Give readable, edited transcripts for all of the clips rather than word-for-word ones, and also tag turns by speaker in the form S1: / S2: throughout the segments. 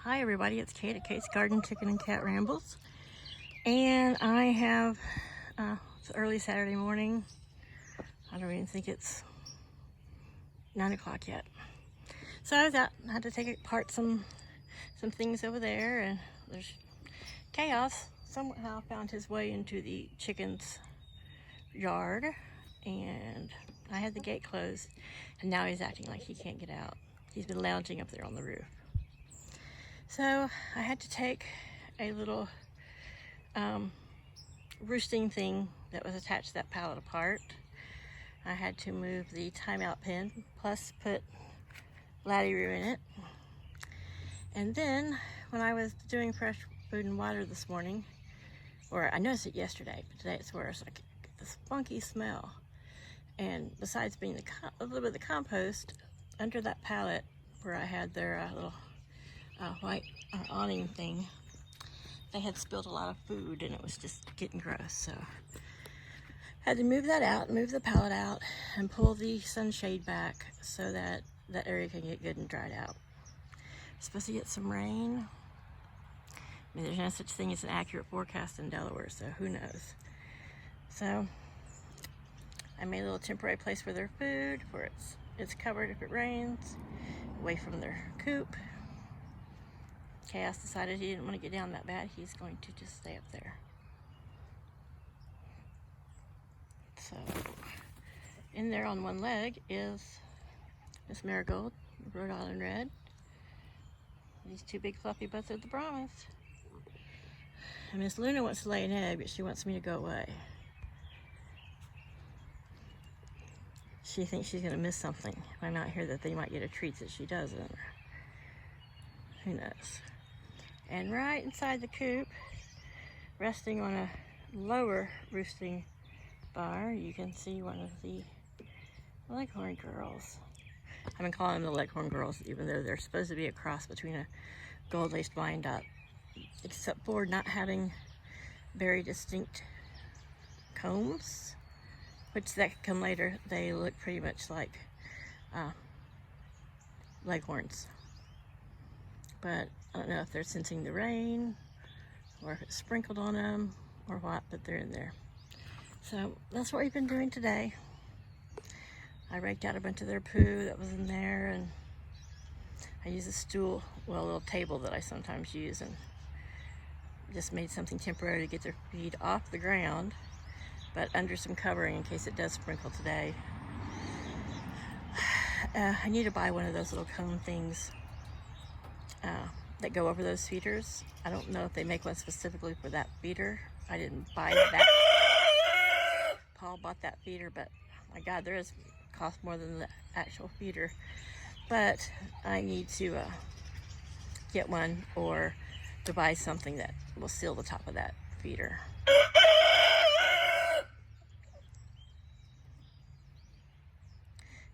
S1: Hi everybody, it's Kate at Kate's Garden Chicken and Cat Rambles, and I have it's early Saturday morning. I don't even think it's 9 o'clock yet. So I was out, I had to take apart some things over there, and there's chaos. Somehow found his way into the chicken's yard, and I had the gate closed, and now he's acting like he can't get out. He's been lounging up there on the roof. So I had to take a little roosting thing that was attached to that pallet apart. I had to move the timeout pin, plus put Laddie-Roo in it. And then when I was doing fresh food and water this morning, or I noticed it yesterday, but today it's worse, I get this funky smell. And besides being a little bit of the compost, under that pallet where I had their little white awning thing, they had spilled a lot of food and it was just getting gross. So I had to move that out, move the pallet out, and pull the sunshade back so that that area can get good and dried out. We're supposed to get some rain. I mean, there's no such thing as an accurate forecast in Delaware, so who knows. So I made a little temporary place for their food, where it's covered if it rains, away from their coop. Chaos decided he didn't want to get down that bad. He's going to just stay up there. So in there on one leg is Miss Marigold, Rhode Island Red. These two big fluffy butts are the Brahmas. And Miss Luna wants to lay an egg, but she wants me to go away. She thinks she's going to miss something if I'm not here, that they might get a treat that she doesn't. Who knows? And right inside the coop, resting on a lower roosting bar, you can see one of the Leghorn girls. I've been calling them the Leghorn girls, even though they're supposed to be a cross between a gold-laced Wyandotte, except for not having very distinct combs, which that could come later. They look pretty much like Leghorns. But I don't know if they're sensing the rain or if it's sprinkled on them or what, but they're in there. So that's what we've been doing today. I raked out a bunch of their poo that was in there, and I used a stool, well, a little table that I sometimes use, and just made something temporary to get their feet off the ground, but under some covering in case it does sprinkle today. I need to buy one of those little cone things that go over those feeders. I don't know if they make one specifically for that feeder. I didn't buy that. Paul bought that feeder, but my God, theirs cost more than the actual feeder. But I need to get one, or to buy something that will seal the top of that feeder.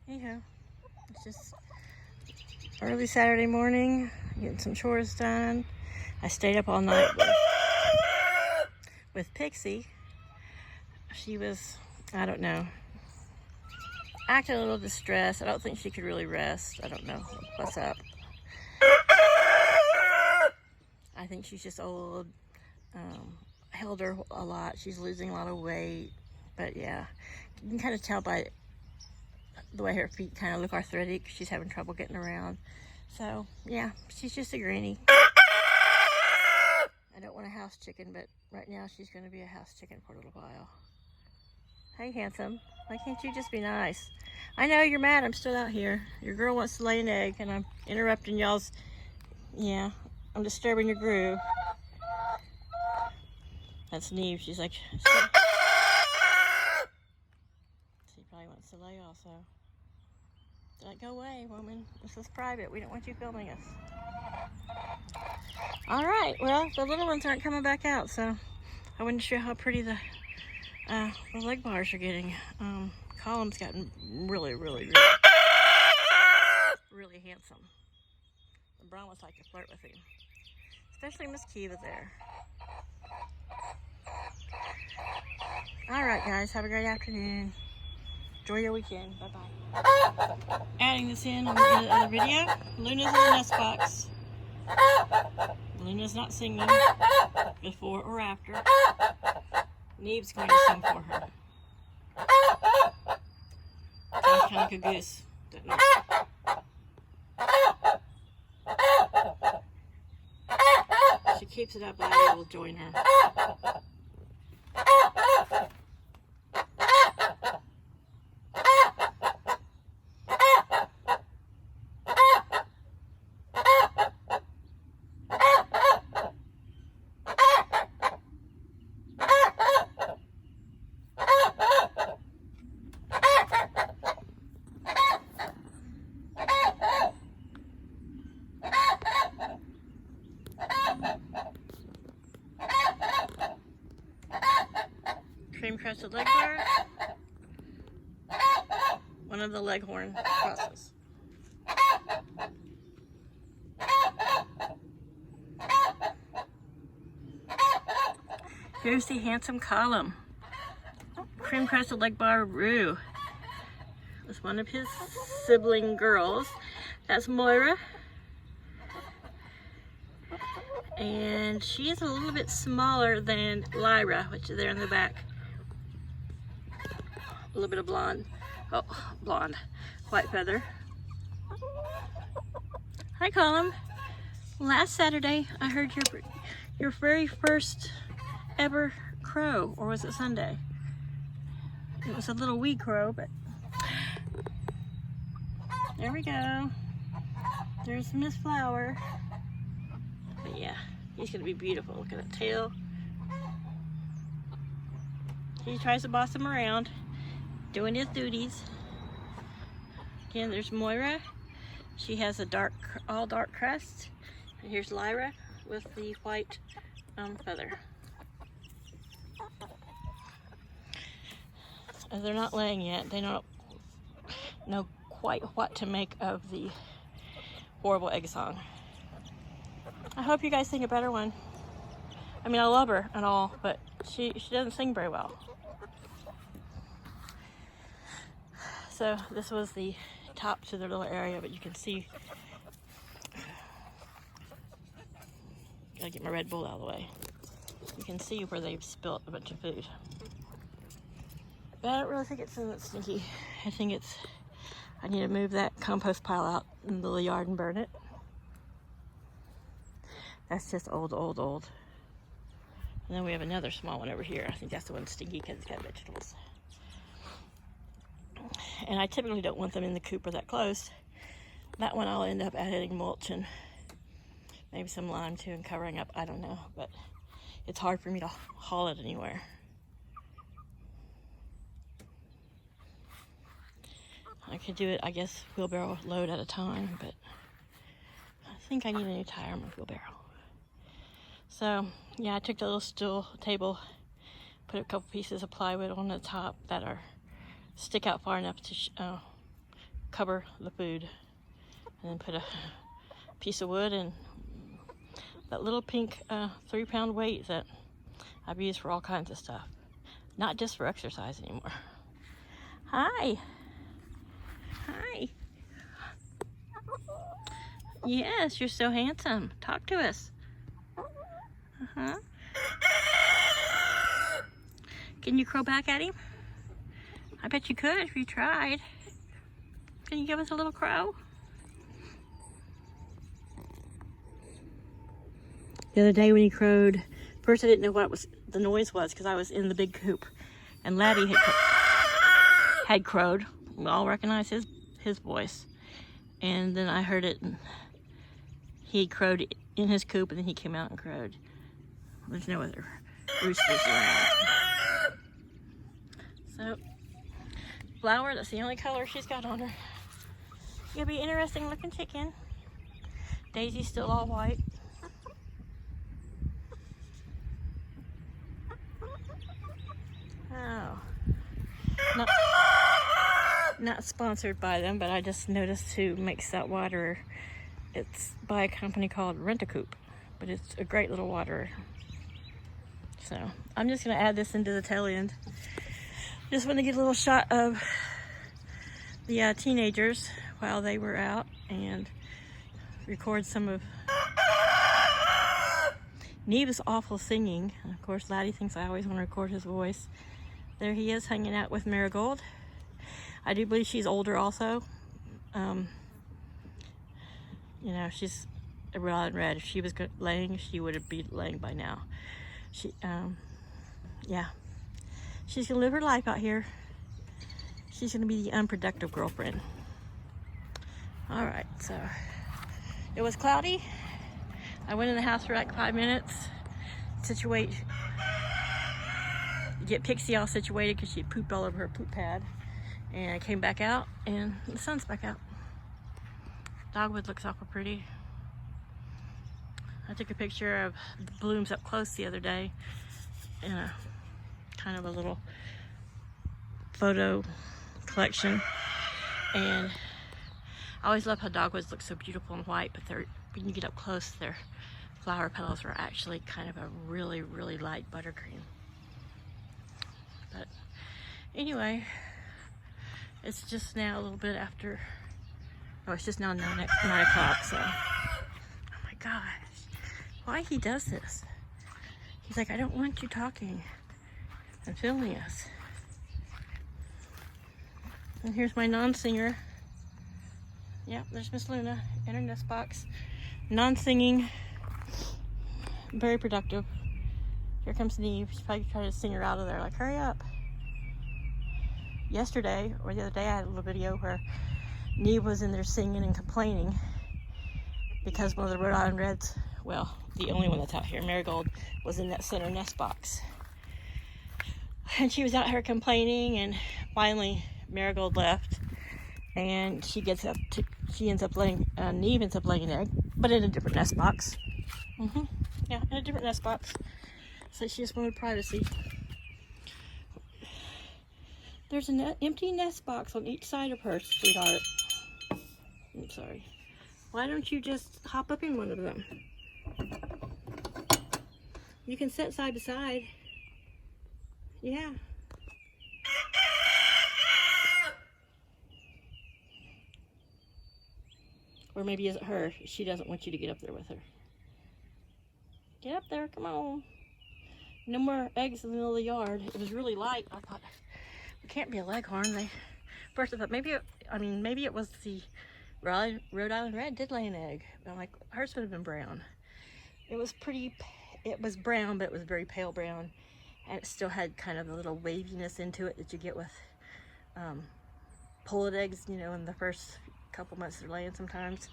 S1: Anyhow, it's just early Saturday morning, getting some chores done. I stayed up all night with Pixie. She was, I don't know, acting a little distressed. I don't think she could really rest. I don't know what's up. I think she's just old. Held her a lot. She's losing a lot of weight. But yeah, you can kind of tell by the way her feet kind of look arthritic. She's having trouble getting around. So yeah, she's just a granny. I don't want a house chicken, but right now she's going to be a house chicken for a little while. Hey, handsome. Why can't you just be nice? I know you're mad I'm still out here. Your girl wants to lay an egg, and I'm interrupting y'all's... Yeah, I'm disturbing your groove. That's Neve. She's like... She probably wants to lay also. Like, go away, woman. This is private. We don't want you filming us. All right. Well, the little ones aren't coming back out, so I wasn't sure how pretty the leg bars are getting. Column's gotten really handsome. The Brahmas like to flirt with him, especially Miss Kiva there. All right, guys. Have a great afternoon. Enjoy your weekend. Bye-bye. Adding this in on the other video. Luna's in the nest box. Luna's not singing before or after. Neve's going to sing for her. Sounds kind of like a goose, doesn't it? She keeps it up, Laddie will join her. Cream crested leghorn. One of the leghorn crosses. Here's the handsome column. Cream crested leghorn roux. It's one of his sibling girls. That's Moira. And she is a little bit smaller than Lyra, which is there in the back. A little bit of blonde. Oh, blonde. White feather. Hi, Colum. Last Saturday, I heard your very first ever crow, or was it Sunday? It was a little wee crow, but there we go. There's Miss Flower. But yeah, he's gonna be beautiful. Look at that tail. He tries to boss him around, doing his duties. Again, there's Moira. She has a all dark crest. And here's Lyra with the white feather. They're not laying yet. They don't know quite what to make of the horrible egg song. I hope you guys think a better one. I mean, I love her and all, but she doesn't sing very well. So this was the top to their little area, but you can see. Gotta get my Red Bull out of the way. You can see where they've spilt a bunch of food. But I don't really think it's stinky. I think I need to move that compost pile out in the yard and burn it. That's just old. And then we have another small one over here. I think that's the one stinky because it's got vegetables. And I typically don't want them in the coop or that close. That one I'll end up adding mulch and maybe some lime too and covering up. I don't know, but it's hard for me to haul it anywhere. I could do it, I guess, wheelbarrow load at a time, but I think I need a new tire on my wheelbarrow. So, yeah, I took the little stool table, put a couple pieces of plywood on the top that stick out far enough to cover the food, and then put a piece of wood and that little pink 3-pound weight that I've used for all kinds of stuff, not just for exercise anymore. Hi. Yes, you're so handsome. Talk to us. Can you crow back at him? I bet you could if you tried. Can you give us a little crow? The other day when he crowed, first I didn't know what the noise was because I was in the big coop, and Laddie had crowed. We all recognized his voice, and then I heard it. And he crowed in his coop, and then he came out and crowed. There's no other roosters around. So, Flower, that's the only color she's got on her. You'll be interesting looking chicken. Daisy's still all white. Oh. Not sponsored by them, but I just noticed who makes that water. It's by a company called Rent-A-Coop, but it's a great little water. So I'm just gonna add this into the tail end. Just want to get a little shot of the teenagers while they were out and record some of Neve is awful singing. And of course, Laddie thinks I always want to record his voice. There he is hanging out with Marigold. I do believe she's older also. You know, she's a Rhode Island Red. If she was laying, she would have been laying by now. Yeah. She's gonna live her life out here. She's gonna be the unproductive girlfriend. All right, so it was cloudy. I went in the house for like 5 minutes, get Pixie all situated because she pooped all over her poop pad. And I came back out and the sun's back out. Dogwood looks awful pretty. I took a picture of the blooms up close the other day in a kind of a little photo collection. And I always love how dogwoods look so beautiful and white, but when you get up close, their flower petals are actually kind of a really, really light buttercream. But anyway, it's just now a little bit after, it's just now 9 o'clock, so, oh my gosh, why he does this? He's like, I don't want you talking and filming us. And here's my non-singer. Yep, there's Miss Luna in her nest box. Non-singing, very productive. Here comes Neve. She's probably trying to sing her out of there, like, hurry up. Yesterday, or the other day, I had a little video where Neve was in there singing and complaining because one of the Rhode Island Reds, well, the only one that's out here, Marigold, was in that center nest box. And she was out here complaining, and finally Marigold left, and Neve ends up laying an egg, but in a different nest box. Yeah, in a different nest box. So she just wanted privacy. There's an empty nest box on each side of her, sweetheart. I'm sorry. Why don't you just hop up in one of them? You can sit side to side. Yeah. Or maybe it's her. She doesn't want you to get up there with her. Get up there, come on. No more eggs in the middle of the yard. It was really light. I thought, it can't be a leghorn. First I thought maybe it was the Rhode Island Red did lay an egg. But I'm like, hers would have been brown. It was brown, but it was very pale brown. And it still had kind of a little waviness into it that you get with pullet eggs, you know, in the first couple months they're laying sometimes.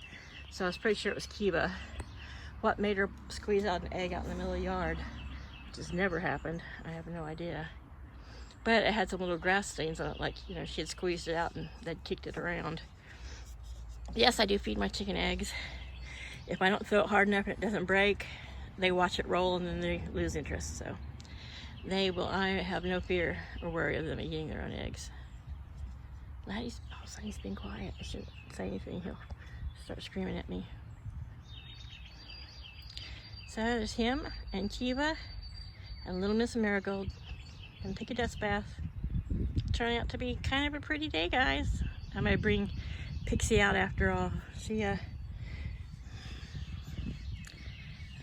S1: So I was pretty sure it was Kiva. What made her squeeze out an egg out in the middle of the yard, which has never happened, I have no idea. But it had some little grass stains on it, like, you know, she had squeezed it out and then kicked it around. Yes, I do feed my chicken eggs. If I don't throw it hard enough and it doesn't break, they watch it roll and then they lose interest. So I have no fear or worry of them eating their own eggs. Sonny's being quiet. I shouldn't say anything. He'll start screaming at me. So there's him and Kiva and little Miss Marigold. Gonna take a dust bath. Turning out to be kind of a pretty day, guys. I might bring Pixie out after all.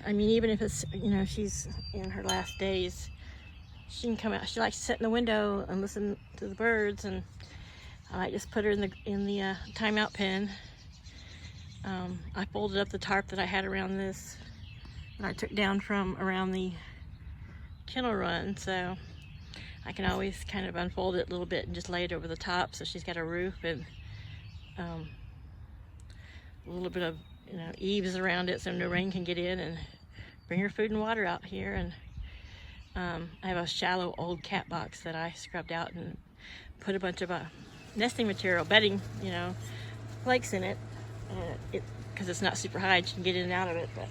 S1: Even if it's, you know, she's in her last days, she can come out. She likes to sit in the window and listen to the birds, and I might just put her in the timeout pen. I folded up the tarp that I had around this, and I took down from around the kennel run, so I can always kind of unfold it a little bit and just lay it over the top, so she's got a roof and a little bit of, you know, eaves around it so no rain can get in, and bring her food and water out here. And I have a shallow old cat box that I scrubbed out and put a bunch of nesting material, bedding, you know, flakes in it, because it's not super high, she can get in and out of it. But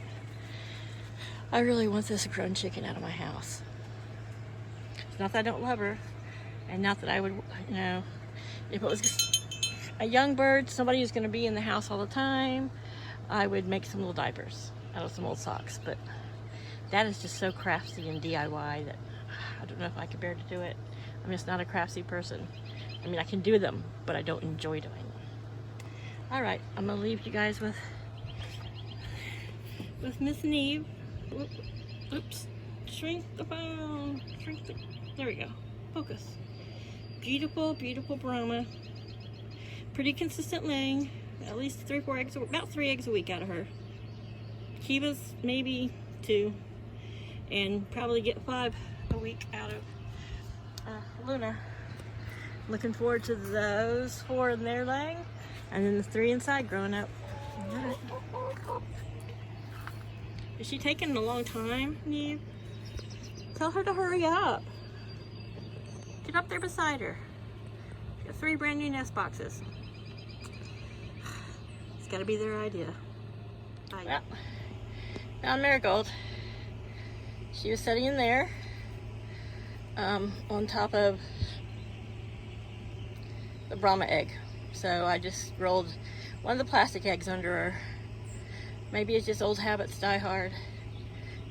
S1: I really want this grown chicken out of my house. It's not that I don't love her, and not that I would, you know, if it was just a young bird, somebody who's going to be in the house all the time, I would make some little diapers out of some old socks. But that is just so crafty and DIY that I don't know if I could bear to do it. I'm just not a crafty person. I mean, I can do them, but I don't enjoy doing them. All right, I'm gonna leave you guys with Miss Neve. Oops. Shrink the bone. There we go. Focus. Beautiful, beautiful Brahma. Pretty consistent laying. At least 3 or 4 eggs, about 3 eggs a week out of her. Kiva's maybe 2. And probably get 5 a week out of Luna. Looking forward to those 4 in their laying. And then the 3 inside growing up. Alright. Is she taking a long time, Neve? Tell her to hurry up. Get up there beside her. She got 3 brand new nest boxes. It's gotta be their idea. Well, found Marigold. She was sitting in there on top of the Brahma egg. So I just rolled one of the plastic eggs under her. Maybe it's just old habits die hard.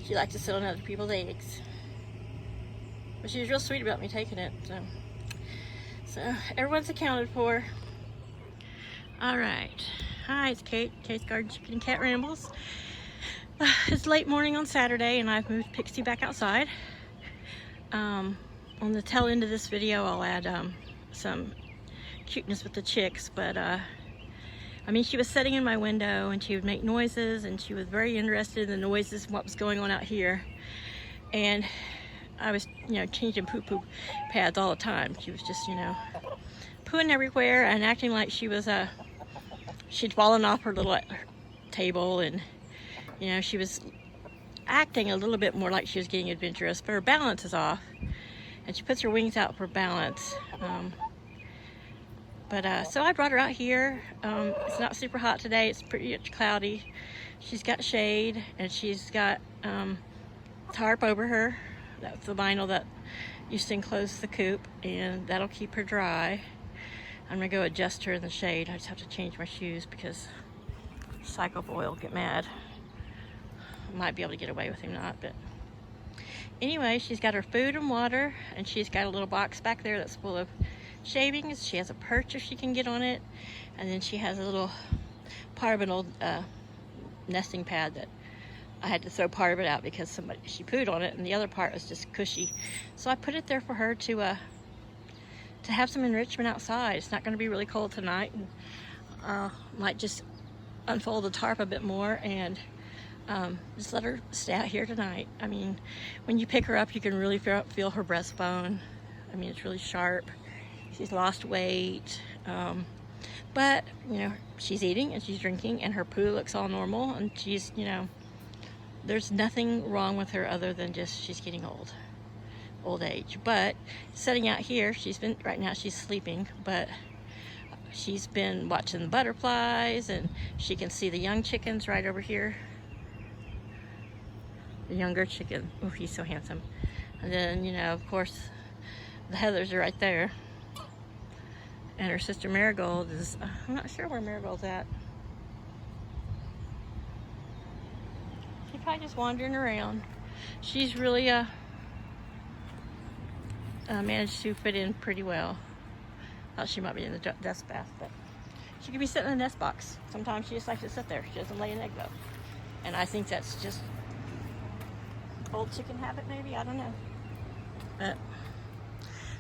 S1: She likes to sit on other people's eggs. But she was real sweet about me taking it. So everyone's accounted for. All right. Hi, it's Kate. Kate's Garden Chicken and Cat Rambles. It's late morning on Saturday and I've moved Pixie back outside. On the tail end of this video, I'll add some cuteness with the chicks, but I mean, she was sitting in my window and she would make noises and she was very interested in the noises and what was going on out here. And I was, you know, changing poo-poo pads all the time. She was just, you know, pooing everywhere and acting like she was, she'd fallen off her little table, and, you know, she was acting a little bit more like she was getting adventurous, but her balance is off and she puts her wings out for balance. So I brought her out here. It's not super hot today. It's pretty cloudy. She's got shade and she's got tarp over her. That's the vinyl that used to enclose the coop, and that'll keep her dry. I'm gonna go adjust her in the shade. I just have to change my shoes because Psycho Boy will get mad. I might be able to get away with him not, but anyway, she's got her food and water, and she's got a little box back there that's full of shavings. She has a perch if she can get on it, and then she has a little part of an old nesting pad that I had to throw part of it out because she pooed on it, and the other part was just cushy. So I put it there for her to have some enrichment outside. It's not going to be really cold tonight, and might just unfold the tarp a bit more and just let her stay out here tonight. I mean, when you pick her up, you can really feel her breastbone. I mean, it's really sharp. She's lost weight, but, you know, she's eating and she's drinking and her poo looks all normal, and she's, you know, there's nothing wrong with her other than just she's getting old age. But sitting out here, right now she's sleeping, but she's been watching the butterflies, and she can see the young chickens right over here. The younger chicken. Oh, he's so handsome. And then, you know, of course, the heathers are right there. And her sister Marigold is, I'm not sure where Marigold's at. She's probably just wandering around. She's really managed to fit in pretty well. Thought she might be in the dust bath, but she could be sitting in a nest box. Sometimes she just likes to sit there. She doesn't lay an egg though. And I think that's just old chicken habit, maybe, I don't know. But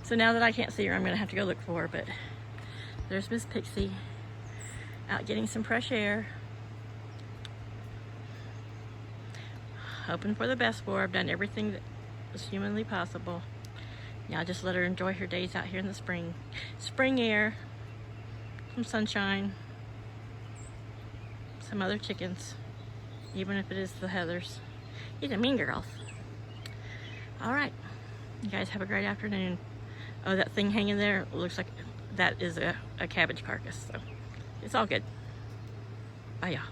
S1: so now that I can't see her, I'm gonna have to go look for her. But there's Miss Pixie out getting some fresh air. Hoping for the best for her. I've done everything that was humanly possible. Yeah, I just let her enjoy her days out here in the spring. Spring air, some sunshine, some other chickens, even if it is the heathers. These are mean girls. All right, you guys have a great afternoon. Oh, that thing hanging there looks like that is a cabbage carcass, so it's all good. Bye, y'all.